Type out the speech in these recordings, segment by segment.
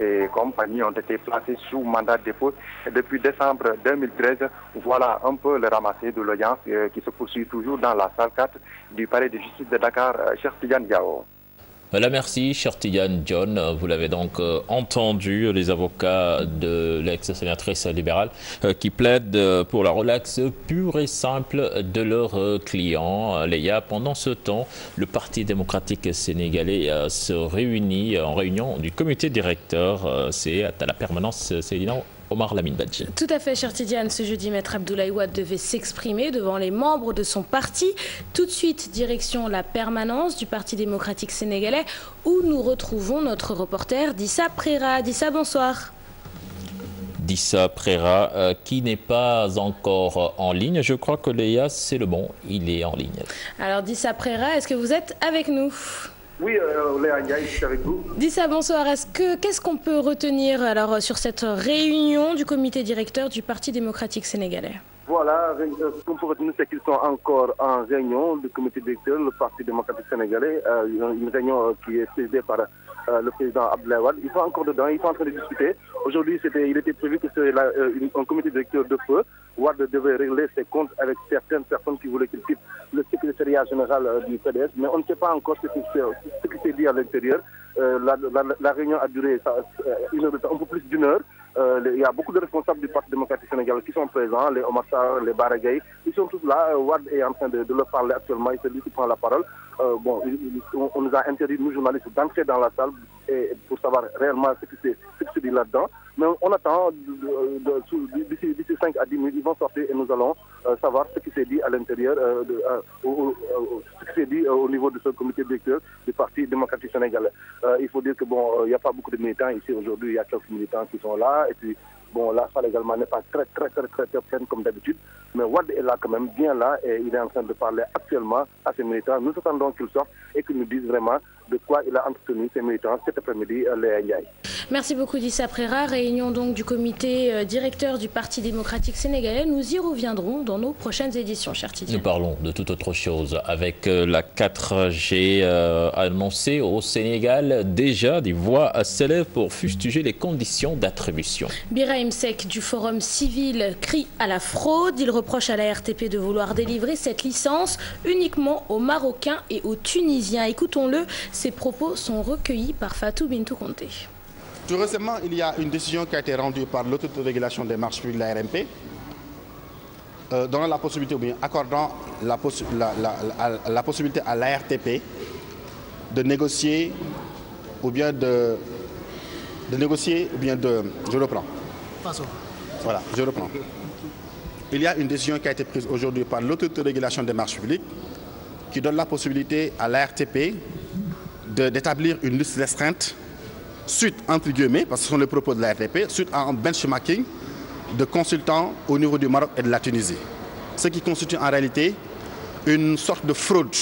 et compagnie ont été placés sous mandat de dépôt depuis décembre 2013. Voilà un peu le ramassé de l'audience qui se poursuit toujours dans la salle 4 du palais de justice de Dakar. Cheikh Tidiane Diao. Voilà, merci, cher Tidiane John. Vous l'avez donc entendu, les avocats de l'ex-sénatrice libérale qui plaident pour la relaxe pure et simple de leurs clients. Léa, pendant ce temps, le Parti démocratique sénégalais se réunit en réunion du comité directeur. C'est à la permanence, Céline Omar Lamine Badji. Tout à fait, cher Tidiane. Ce jeudi, Maître Abdoulaye Wade devait s'exprimer devant les membres de son parti. Tout de suite, direction la permanence du Parti démocratique sénégalais où nous retrouvons notre reporter Dissa Préra. Dissa, bonsoir. Dissa Préra, qui n'est pas encore en ligne. Je crois que Léa, c'est le bon, il est en ligne. Alors Dissa Préra, est-ce que vous êtes avec nous ? Oui, Léa Ndiaye, je suis avec vous. Dissa, bonsoir. Qu'est-ce qu'on peut retenir alors sur cette réunion du comité directeur du Parti démocratique sénégalais ? Voilà, ce qu'on peut retenir, c'est qu'ils sont encore en réunion du comité directeur, le Parti démocratique sénégalais, une réunion qui est présidée par le président Abdoulaye Wade. Ils sont encore dedans, ils sont en train de discuter. Aujourd'hui, il était prévu que ce soit un comité directeur de feu. Wade devait régler ses comptes avec certaines personnes qui voulaient qu'il quitte le secrétariat général du PDS, mais on ne sait pas encore ce qui s'est dit à l'intérieur. La réunion a duré une heure de temps, un peu plus d'une heure. Il y a beaucoup de responsables du Parti démocratique sénégalais qui sont présents, les Omar Sarr, les Baragay. Ils sont tous là. Wade est en train de leur parler actuellement. C'est lui qui prend la parole. On nous a interdit, nous journalistes, d'entrer dans la salle pour savoir réellement ce qui se dit là-dedans. Mais on attend d'ici 5 à 10 minutes, ils vont sortir et nous allons savoir ce qui s'est dit à l'intérieur, ce qui s'est dit au niveau de ce comité directeur du Parti démocratique sénégalais. Il faut dire que il n'y a pas beaucoup de militants ici aujourd'hui, il y a quelques militants qui sont là. Et puis, la salle également n'est pas très pleine comme d'habitude. Mais Wade est là quand même, bien là, et il est en train de parler actuellement à ses militants. Nous attendons qu'ils sortent et qu'ils nous disent vraiment de quoi il a entretenu ses militants cet après-midi, Léa Ndiaye. Merci beaucoup Dissa Préra. Réunion donc du comité directeur du Parti démocratique sénégalais. Nous y reviendrons dans nos prochaines éditions, cher Tidiane. Nous parlons de toute autre chose avec la 4G annoncée au Sénégal. Déjà, des voix s'élèvent pour fustiger les conditions d'attribution. Birahim Seck du Forum civil crie à la fraude. Il reproche à la RTP de vouloir délivrer cette licence uniquement aux Marocains et aux Tunisiens. Écoutons-le, ses propos sont recueillis par Fatou Bintou Conté. Tout récemment, il y a une décision qui a été rendue par l'autorité de régulation des marchés publics, la RMP, donnant la possibilité, ou bien accordant la possibilité à la RTP de négocier, je reprends. Voilà, je reprends. Il y a une décision qui a été prise aujourd'hui par l'autorité de régulation des marchés publics qui donne la possibilité à la RTP d'établir une liste restreinte suite, entre guillemets, parce que ce sont les propos de la RTP, suite à un benchmarking de consultants au niveau du Maroc et de la Tunisie. Ce qui constitue en réalité une sorte de fraude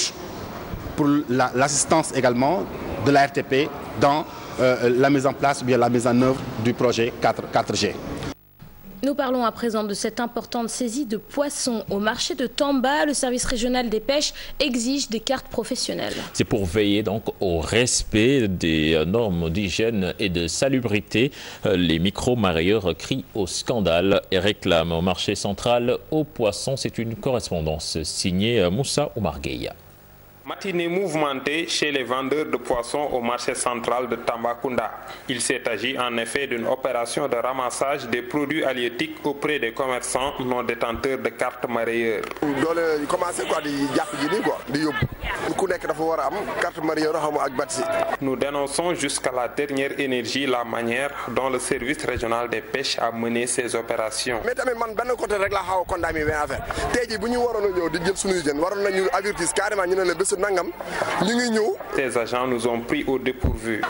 pour l'assistance également de la RTP dans la mise en place ou bien la mise en œuvre du projet 4G. Nous parlons à présent de cette importante saisie de poissons au marché de Tamba. Le service régional des pêches exige des cartes professionnelles. C'est pour veiller donc au respect des normes d'hygiène et de salubrité. Les micro-mareyeurs crient au scandale et réclament au marché central aux poissons. C'est une correspondance signée Moussa Oumargueya. Matinée mouvementée chez les vendeurs de poissons au marché central de Tambacounda. Il s'est agi en effet d'une opération de ramassage des produits halieutiques auprès des commerçants non détenteurs de cartes mareyeurs. Nous dénonçons jusqu'à la dernière énergie la manière dont le service régional des pêches a mené ces opérations. Ces agents nous ont pris au dépourvu.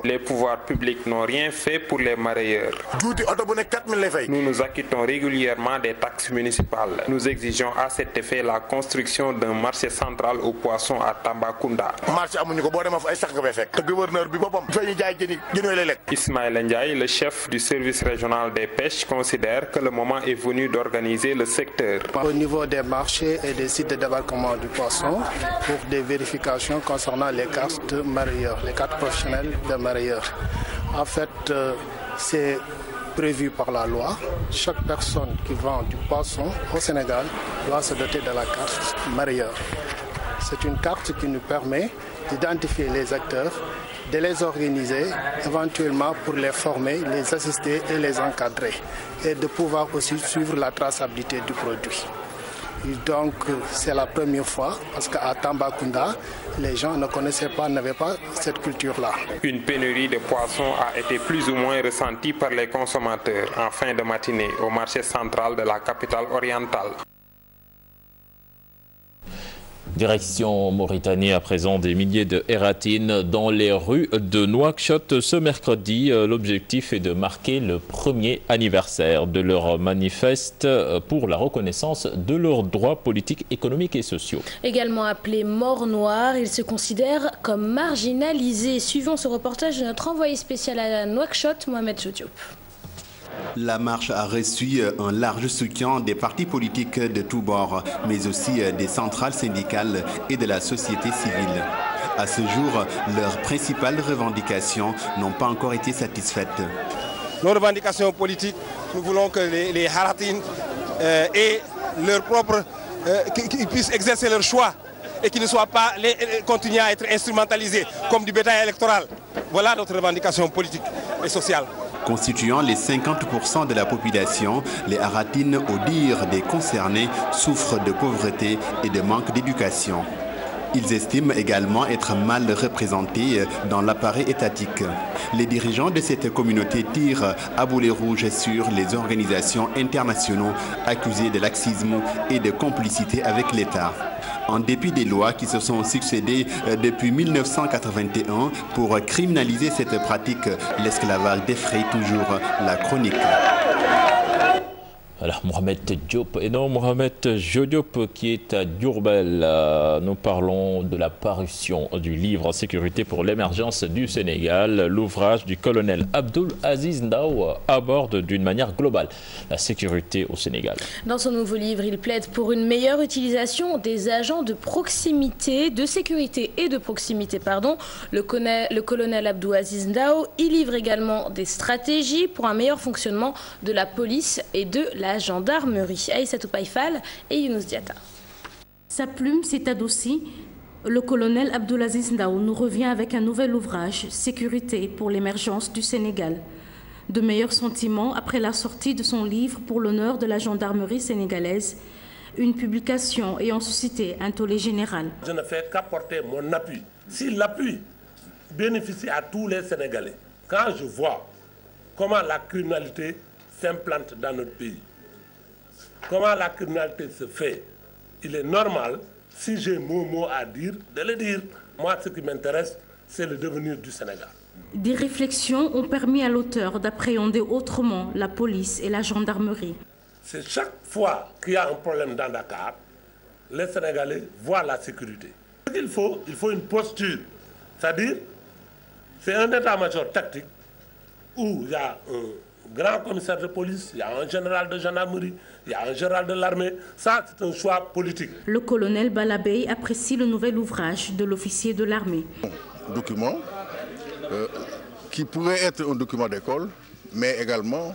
Les pouvoirs publics n'ont rien fait pour les mareyeurs. Nous nous acquittons régulièrement des taxes municipales. Nous exigeons à cet effet la construction d'un marché central aux poissons à Tambacounda. Ismaël Ndiaye, le chef du service régional des pêches, considère que le moment est est venu d'organiser le secteur. Au niveau des marchés et des sites de débarquement du poisson, pour des vérifications concernant les cartes mareyeurs, les cartes professionnelles de mareyeurs. En fait, c'est prévu par la loi. Chaque personne qui vend du poisson au Sénégal doit se doter de la carte mareyeur. C'est une carte qui nous permet d'identifier les acteurs, de les organiser, éventuellement pour les former, les assister et les encadrer, et de pouvoir aussi suivre la traçabilité du produit. Et donc, c'est la première fois, parce qu'à Tambacounda, les gens ne connaissaient pas, n'avaient pas cette culture-là. Une pénurie de poissons a été plus ou moins ressentie par les consommateurs en fin de matinée au marché central de la capitale orientale. Direction Mauritanie à présent, des milliers de Hératines dans les rues de Nouakchott ce mercredi. L'objectif est de marquer le premier anniversaire de leur manifeste pour la reconnaissance de leurs droits politiques, économiques et sociaux. Également appelé Mort Noire, ils se considèrent comme marginalisés. Suivons ce reportage de notre envoyé spécial à Nouakchott, Mohamed Diop. La marche a reçu un large soutien des partis politiques de tous bords, mais aussi des centrales syndicales et de la société civile. À ce jour, leurs principales revendications n'ont pas encore été satisfaites. Nos revendications politiques, nous voulons que les Haratines aient leur propre, qu'ils puissent exercer leur choix et qu'ils ne soient pas continuer à être instrumentalisés comme du bétail électoral. Voilà notre revendication politique et sociale. Constituant les 50% de la population, les Haratines, au dire des concernés, souffrent de pauvreté et de manque d'éducation. Ils estiment également être mal représentés dans l'appareil étatique. Les dirigeants de cette communauté tirent à boulet rouge sur les organisations internationales accusées de laxisme et de complicité avec l'État. En dépit des lois qui se sont succédées depuis 1981 pour criminaliser cette pratique, l'esclavage défraye toujours la chronique. Alors Mohamed Diop, et non Mohamed Diop qui est à Diourbel. Nous parlons de la parution du livre Sécurité pour l'émergence du Sénégal. L'ouvrage du colonel Abdoul Aziz Ndaw aborde d'une manière globale la sécurité au Sénégal. Dans son nouveau livre, il plaide pour une meilleure utilisation des agents de proximité, de sécurité et de proximité, pardon. Le colonel Abdoul Aziz Ndaw y livre également des stratégies pour un meilleur fonctionnement de la police et de la gendarmerie. Aïssatou Païfal et Younous Diatta. Sa plume s'est adoucie. Le colonel Abdoul Aziz Ndaw nous revient avec un nouvel ouvrage, Sécurité pour l'émergence du Sénégal. De meilleurs sentiments après la sortie de son livre pour l'honneur de la gendarmerie sénégalaise, une publication ayant suscité un tollé général. Je ne fais qu'apporter mon appui. Si l'appui bénéficie à tous les Sénégalais, quand je vois comment la criminalité s'implante dans notre pays, comment la criminalité se fait, il est normal, si j'ai mon mot à dire, de le dire. Moi, ce qui m'intéresse, c'est le devenir du Sénégal. Des réflexions ont permis à l'auteur d'appréhender autrement la police et la gendarmerie. C'est chaque fois qu'il y a un problème dans Dakar, les Sénégalais voient la sécurité. Il faut une posture, c'est-à-dire, c'est un état-major tactique où il y a un grand commissaire de police, il y a un général de gendarmerie, il y a un général de l'armée. Ça, c'est un choix politique. Le colonel Balabey apprécie le nouvel ouvrage de l'officier de l'armée. Un document qui pourrait être un document d'école, mais également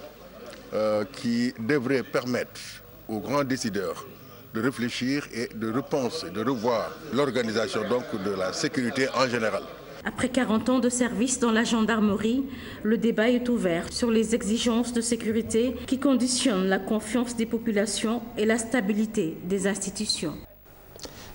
qui devrait permettre aux grands décideurs de réfléchir et de repenser, de revoir l'organisation donc de la sécurité en général. Après 40 ans de service dans la gendarmerie, le débat est ouvert sur les exigences de sécurité qui conditionnent la confiance des populations et la stabilité des institutions.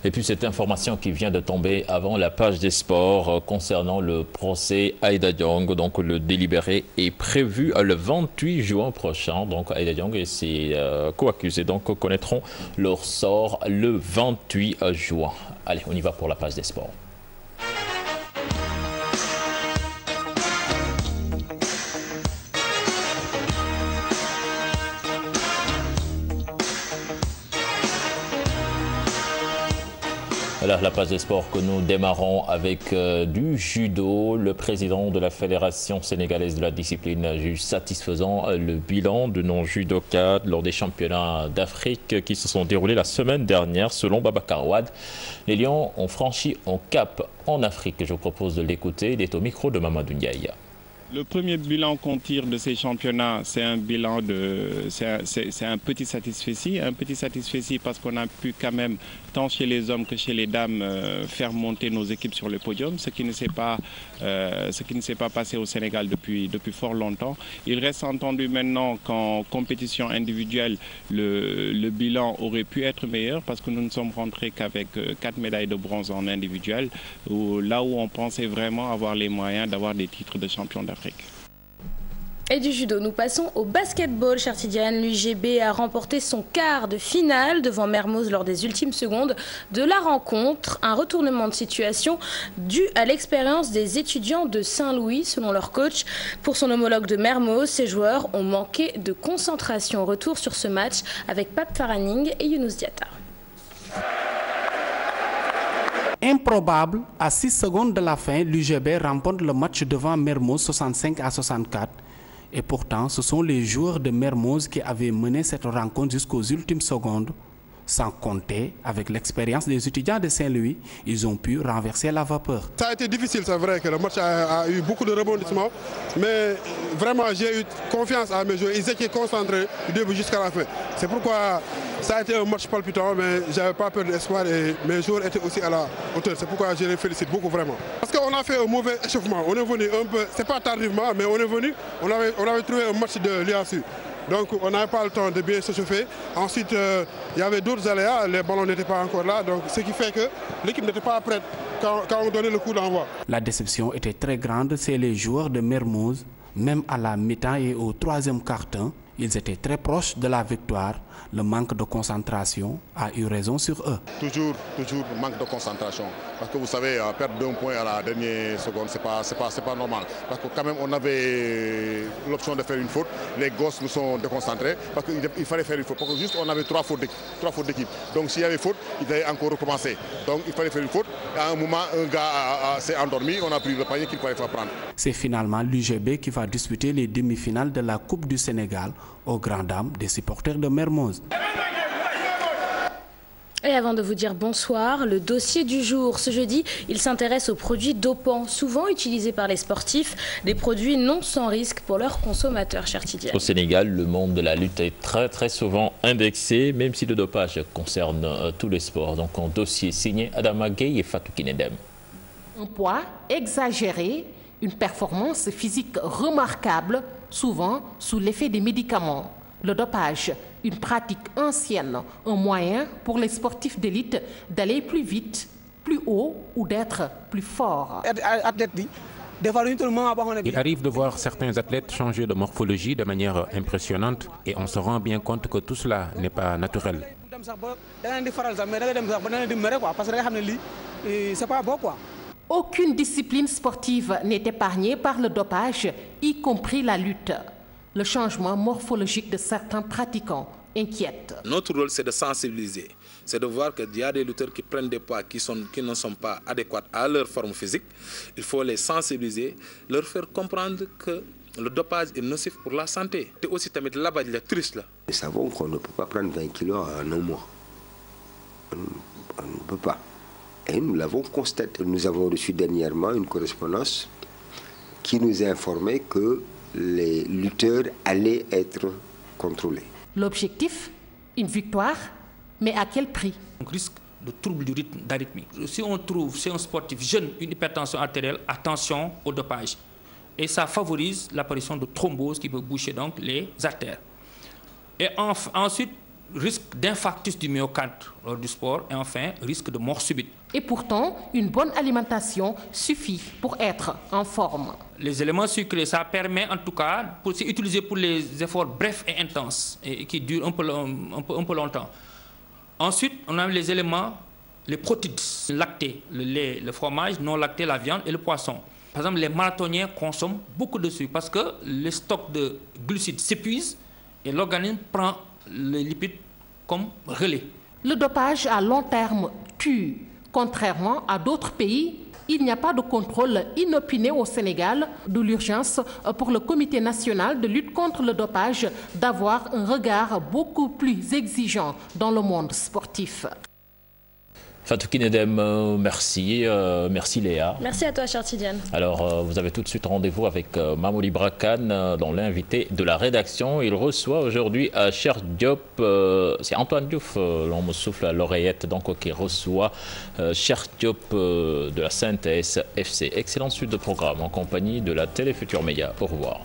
Et puis cette information qui vient de tomber avant la page des sports concernant le procès Aïda Diong. Donc le délibéré est prévu le 28 juin prochain. Donc Aïda Diong et ses co-accusés connaîtront leur sort le 28 juin. Allez, on y va pour la page des sports. Alors, la page des sports que nous démarrons avec du judo. Le président de la Fédération sénégalaise de la discipline juge satisfaisant le bilan de nos judokas lors des championnats d'Afrique qui se sont déroulés la semaine dernière. Selon Babacar Wade, les Lions ont franchi un cap en Afrique. Je vous propose de l'écouter. Il est au micro de Mamadou Ndiaye. Le premier bilan qu'on tire de ces championnats, c'est un bilan c'est un petit satisfait. Un petit satisfait parce qu'on a pu quand même, tant chez les hommes que chez les dames, faire monter nos équipes sur le podium, ce qui ne s'est pas passé au Sénégal depuis fort longtemps. Il reste entendu maintenant qu'en compétition individuelle, le bilan aurait pu être meilleur parce que nous ne sommes rentrés qu'avec 4 médailles de bronze en individuel, là où on pensait vraiment avoir les moyens d'avoir des titres de champion d'Afrique. Et du judo, nous passons au basketball. Chartidiane, l'UGB a remporté son quart de finale devant Mermoz lors des ultimes secondes de la rencontre. Un retournement de situation dû à l'expérience des étudiants de Saint-Louis, selon leur coach. Pour son homologue de Mermoz, ces joueurs ont manqué de concentration. Retour sur ce match avec Pape Faraning et Younous Diatta. Improbable, à 6 secondes de la fin, l'UGB remporte le match devant Mermoz 65-64. Et pourtant, ce sont les joueurs de Mermoz qui avaient mené cette rencontre jusqu'aux ultimes secondes. Sans compter, avec l'expérience des étudiants de Saint-Louis, ils ont pu renverser la vapeur. Ça a été difficile, c'est vrai que le match a eu beaucoup de rebondissements, mais vraiment j'ai eu confiance à mes joueurs, ils étaient concentrés du début jusqu'à la fin. C'est pourquoi ça a été un match palpitant, mais je n'avais pas peur de l'espoir et mes joueurs étaient aussi à la hauteur. C'est pourquoi je les félicite beaucoup vraiment. Parce qu'on a fait un mauvais échauffement, on est venu un peu, c'est pas tardivement, mais on est venu, on avait trouvé un match de l'IASU. Donc on n'avait pas le temps de bien se chauffer. Ensuite, il y avait d'autres aléas, les ballons n'étaient pas encore là. Donc ce qui fait que l'équipe n'était pas prête quand on donnait le coup d'envoi. La déception était très grande chez les joueurs de Mermoz. Même à la mi-temps et au troisième quart-temps, ils étaient très proches de la victoire. Le manque de concentration a eu raison sur eux. Toujours manque de concentration. Parce que vous savez, perdre d'un point à la dernière seconde, c'est pas normal. Parce que quand même, on avait l'option de faire une faute. Les gosses nous sont déconcentrés parce qu'il fallait faire une faute. Parce que juste, on avait 3 fautes d'équipe. Donc s'il y avait faute, il fallait encore recommencer. Donc il fallait faire une faute. À un moment, un gars s'est endormi. On a pris le panier qu'il fallait faire prendre. C'est finalement l'UGB qui va disputer les demi-finales de la Coupe du Sénégal aux grandes dames des supporters de Mermoz. Et avant de vous dire bonsoir, le dossier du jour. Ce jeudi, il s'intéresse aux produits dopants, souvent utilisés par les sportifs, des produits non sans risque pour leurs consommateurs, cher Tidiane. Au Sénégal, le monde de la lutte est très souvent indexé, même si le dopage concerne tous les sports. Donc un dossier signé Adama Gueye et Fatou Kinedem. Un poids exagéré, une performance physique remarquable, souvent sous l'effet des médicaments. Le dopage, une pratique ancienne, un moyen pour les sportifs d'élite d'aller plus vite, plus haut ou d'être plus fort. Il arrive de voir certains athlètes changer de morphologie de manière impressionnante et on se rend bien compte que tout cela n'est pas naturel. Aucune discipline sportive n'est épargnée par le dopage, y compris la lutte. Le changement morphologique de certains pratiquants inquiète. Notre rôle, c'est de sensibiliser. C'est de voir qu'il y a des lutteurs qui prennent des poids qui ne sont pas adéquats à leur forme physique. Il faut les sensibiliser, leur faire comprendre que le dopage est nocif pour la santé. Et aussi, là-bas, il est triste. Nous savons qu'on ne peut pas prendre 20 kilos en un mois. On ne peut pas. Et nous l'avons constaté. Nous avons reçu dernièrement une correspondance qui nous a informé que les lutteurs allaient être contrôlés. L'objectif, une victoire, mais à quel prix? On risque de troubles du rythme d'arythmie. Si on trouve chez un sportif jeune une hypertension artérielle, attention au dopage. Et ça favorise l'apparition de thrombose qui peut boucher donc les artères. Et ensuite, risque d'infarctus du myocarde lors du sport et enfin, risque de mort subite. Et pourtant, une bonne alimentation suffit pour être en forme. Les éléments sucrés, ça permet en tout cas, c'est utilisé pour les efforts brefs et intenses et qui durent un peu longtemps. Ensuite, on a les éléments, les protéines lactées, le lait, le fromage, non lacté, la viande et le poisson. Par exemple, les marathoniens consomment beaucoup de sucre parce que les stocks de glucides s'épuisent et l'organisme prend les lipides comme relais. Le dopage à long terme tue. Contrairement à d'autres pays, il n'y a pas de contrôle inopiné au Sénégal, d'où l'urgence pour le Comité national de lutte contre le dopage d'avoir un regard beaucoup plus exigeant dans le monde sportif. Fatou Kinedem, merci. Merci Léa. Merci à toi, chère Tidiane. Alors, vous avez tout de suite rendez-vous avec Mamouli Brakane, dont l'invité de la rédaction. Il reçoit aujourd'hui Cher Diop. C'est Antoine Diouf, l'on me souffle à l'oreillette, donc qui reçoit Cher Diop de la Synthèse FC. Excellente suite de programme en compagnie de la Télé Futur Média. Au revoir.